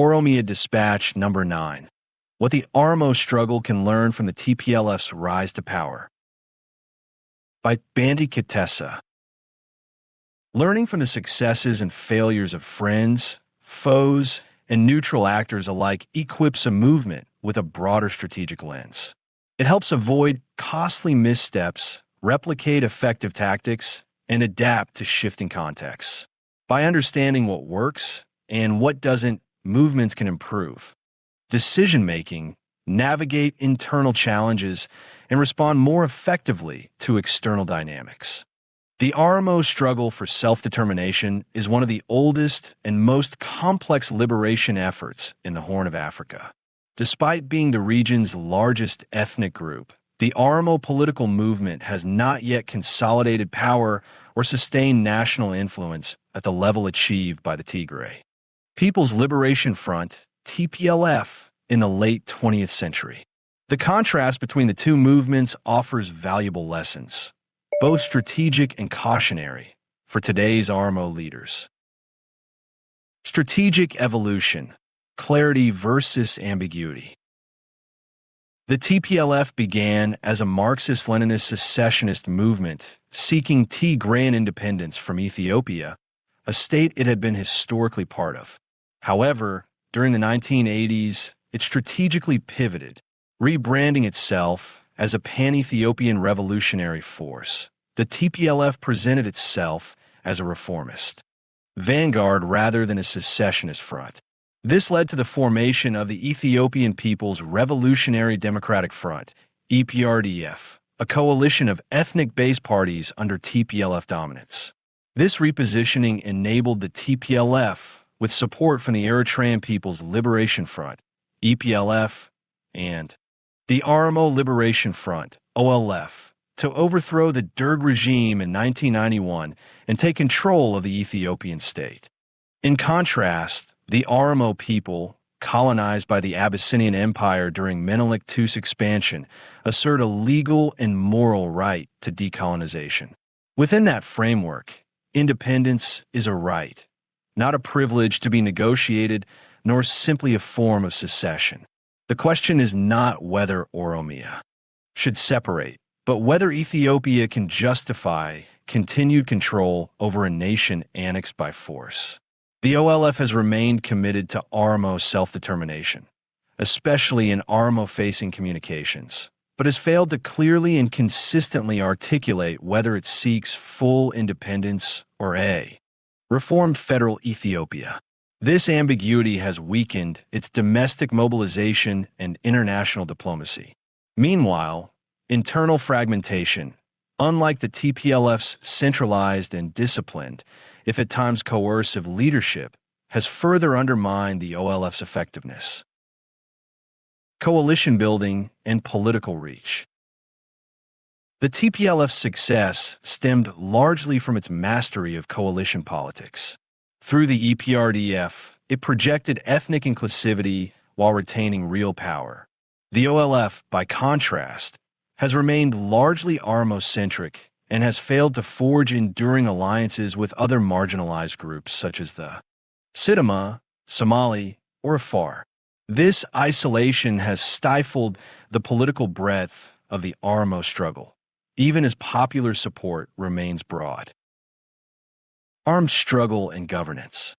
Oromo Dispatch Number 9. What the Oromo struggle can learn from the TPLF's rise to power. By Bandi Kitesa. Learning from the successes and failures of friends, foes, and neutral actors alike equips a movement with a broader strategic lens. It helps avoid costly missteps, replicate effective tactics, and adapt to shifting contexts. By understanding what works and what doesn't, movements can improve decision-making, navigate internal challenges, and respond more effectively to external dynamics. The Oromo struggle for self-determination is one of the oldest and most complex liberation efforts in the Horn of Africa. Despite being the region's largest ethnic group, the Oromo political movement has not yet consolidated power or sustained national influence at the level achieved by the Tigray People's Liberation Front, TPLF, in the late 20th century. The contrast between the two movements offers valuable lessons, both strategic and cautionary, for today's Oromo leaders. Strategic evolution, clarity versus ambiguity. The TPLF began as a Marxist-Leninist secessionist movement seeking Tigrayan independence from Ethiopia, a state it had been historically part of. However, during the 1980s, it strategically pivoted, rebranding itself as a pan-Ethiopian revolutionary force. The TPLF presented itself as a reformist vanguard rather than a secessionist front. This led to the formation of the Ethiopian People's Revolutionary Democratic Front, EPRDF, a coalition of ethnic-based parties under TPLF dominance. This repositioning enabled the TPLF, with support from the Eritrean People's Liberation Front, EPLF, and the Oromo Liberation Front, OLF, to overthrow the Derg regime in 1991 and take control of the Ethiopian state. In contrast, the Oromo people, colonized by the Abyssinian Empire during Menelik II's expansion, assert a legal and moral right to decolonization. Within that framework, independence is a right, not a privilege to be negotiated, nor simply a form of secession. The question is not whether Oromia should separate, but whether Ethiopia can justify continued control over a nation annexed by force. The OLF has remained committed to Oromo self-determination, especially in Oromo-facing communications, but has failed to clearly and consistently articulate whether it seeks full independence or a reformed federal Ethiopia. This ambiguity has weakened its domestic mobilization and international diplomacy. Meanwhile, internal fragmentation, unlike the TPLF's centralized and disciplined, if at times coercive leadership, has further undermined the OLF's effectiveness. Coalition building and political reach. The TPLF's success stemmed largely from its mastery of coalition politics. Through the EPRDF, it projected ethnic inclusivity while retaining real power. The OLF, by contrast, has remained largely Oromo-centric and has failed to forge enduring alliances with other marginalized groups such as the Sidama, Somali, or Afar. This isolation has stifled the political breadth of the Oromo struggle, even as popular support remains broad. Armed struggle and governance.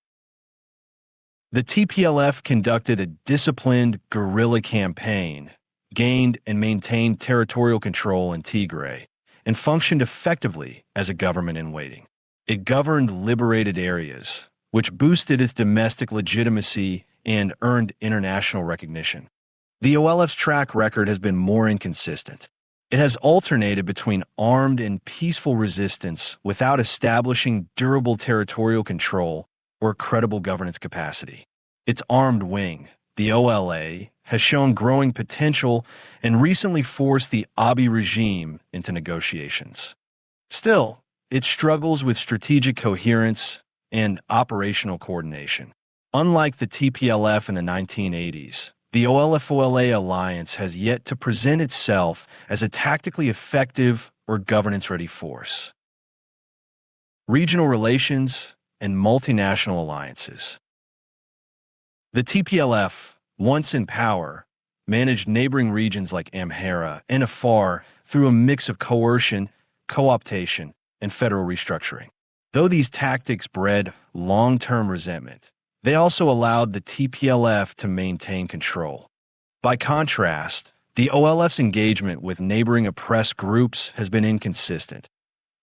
The TPLF conducted a disciplined guerrilla campaign, gained and maintained territorial control in Tigray, and functioned effectively as a government in waiting. It governed liberated areas, which boosted its domestic legitimacy and earned international recognition. The OLF's track record has been more inconsistent. It has alternated between armed and peaceful resistance without establishing durable territorial control or credible governance capacity. Its armed wing, the OLA, has shown growing potential and recently forced the Abiy regime into negotiations. Still, it struggles with strategic coherence and operational coordination. Unlike the TPLF in the 1980s, the OLF-OLA alliance has yet to present itself as a tactically effective or governance-ready force. Regional relations and multinational alliances. The TPLF, once in power, managed neighboring regions like Amhara and Afar through a mix of coercion, co-optation, and federal restructuring. Though these tactics bred long-term resentment, they also allowed the TPLF to maintain control. By contrast, the OLF's engagement with neighboring oppressed groups has been inconsistent,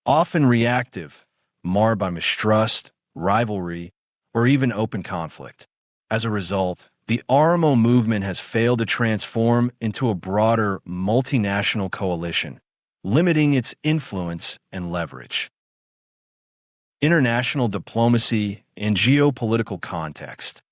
often reactive, marred by mistrust, rivalry, or even open conflict. As a result, the Oromo movement has failed to transform into a broader multinational coalition, limiting its influence and leverage. International diplomacy and geopolitical context.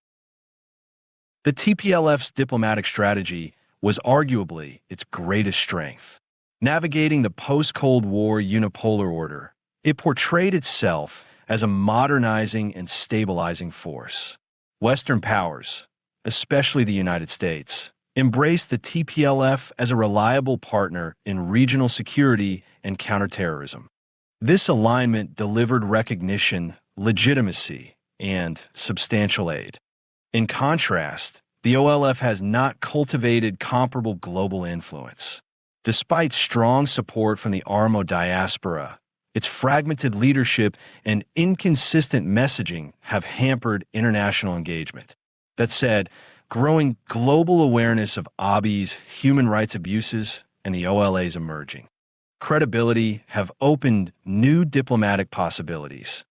The TPLF's diplomatic strategy was arguably its greatest strength. Navigating the post-Cold War unipolar order, it portrayed itself as a modernizing and stabilizing force. Western powers, especially the United States, embraced the TPLF as a reliable partner in regional security and counterterrorism. This alignment delivered recognition, legitimacy, and substantial aid. In contrast, the OLF has not cultivated comparable global influence. Despite strong support from the Oromo diaspora, its fragmented leadership and inconsistent messaging have hampered international engagement. That said, growing global awareness of Abiy's human rights abuses and the OLA's emerging credibility have opened new diplomatic possibilities.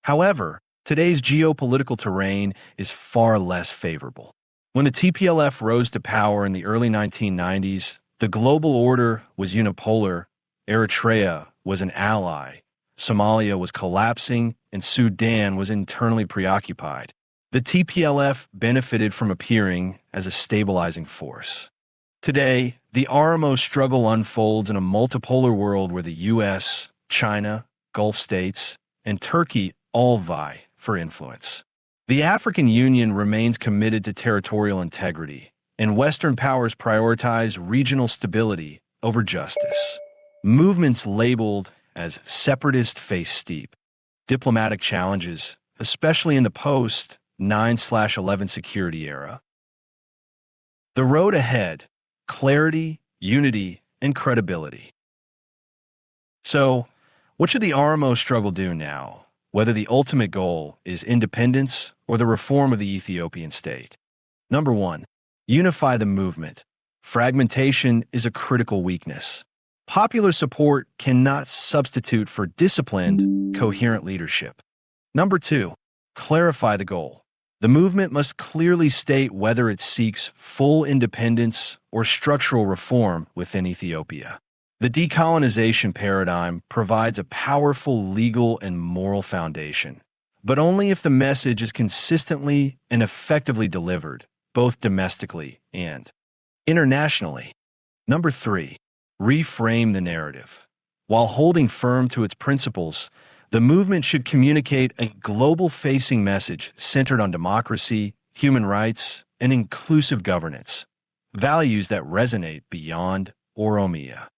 However, today's geopolitical terrain is far less favorable. When the TPLF rose to power in the early 1990s, the global order was unipolar, Eritrea was an ally, Somalia was collapsing, and Sudan was internally preoccupied. The TPLF benefited from appearing as a stabilizing force. Today, the Oromo struggle unfolds in a multipolar world where the US, China, Gulf states, and Turkey all vie for influence. The African Union remains committed to territorial integrity, and Western powers prioritize regional stability over justice. Movements labeled as separatist face steep diplomatic challenges, especially in the post-9/11 security era. The road ahead: clarity, unity, and credibility. So, what should the Oromo struggle do now, whether the ultimate goal is independence or the reform of the Ethiopian state? Number 1. Unify the movement. Fragmentation is a critical weakness. Popular support cannot substitute for disciplined, coherent leadership. Number 2. Clarify the goal. The movement must clearly state whether it seeks full independence or structural reform within Ethiopia. The decolonization paradigm provides a powerful legal and moral foundation, but only if the message is consistently and effectively delivered, both domestically and internationally. Number 3. Reframe the narrative. While holding firm to its principles, the movement should communicate a global-facing message centered on democracy, human rights, and inclusive governance, values that resonate beyond Oromia.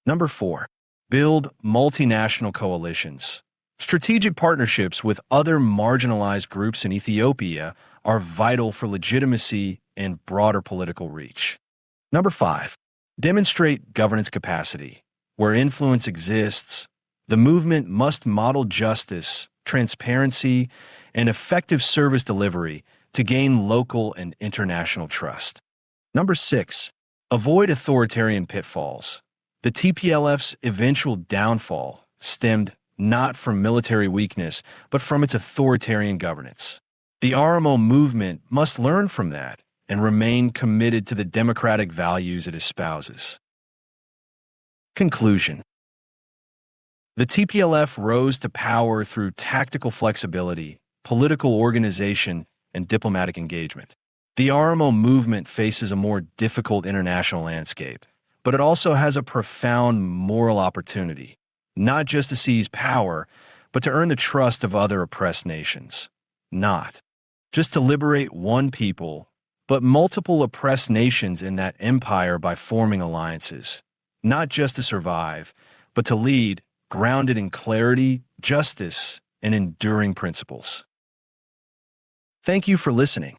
Number 4. Build multinational coalitions. Strategic partnerships with other marginalized groups in Ethiopia are vital for legitimacy and broader political reach. Number 5. Demonstrate governance capacity. Where influence exists, the movement must model justice, transparency, and effective service delivery to gain local and international trust. Number 6. Avoid authoritarian pitfalls. The TPLF's eventual downfall stemmed not from military weakness, but from its authoritarian governance. The Oromo movement must learn from that and remain committed to the democratic values it espouses. Conclusion. The TPLF rose to power through tactical flexibility, political organization, and diplomatic engagement. The Oromo movement faces a more difficult international landscape, but it also has a profound moral opportunity, not just to seize power, but to earn the trust of other oppressed nations. Not just to liberate one people, but multiple oppressed nations in that empire by forming alliances. Not just to survive, but to lead, grounded in clarity, justice, and enduring principles. Thank you for listening.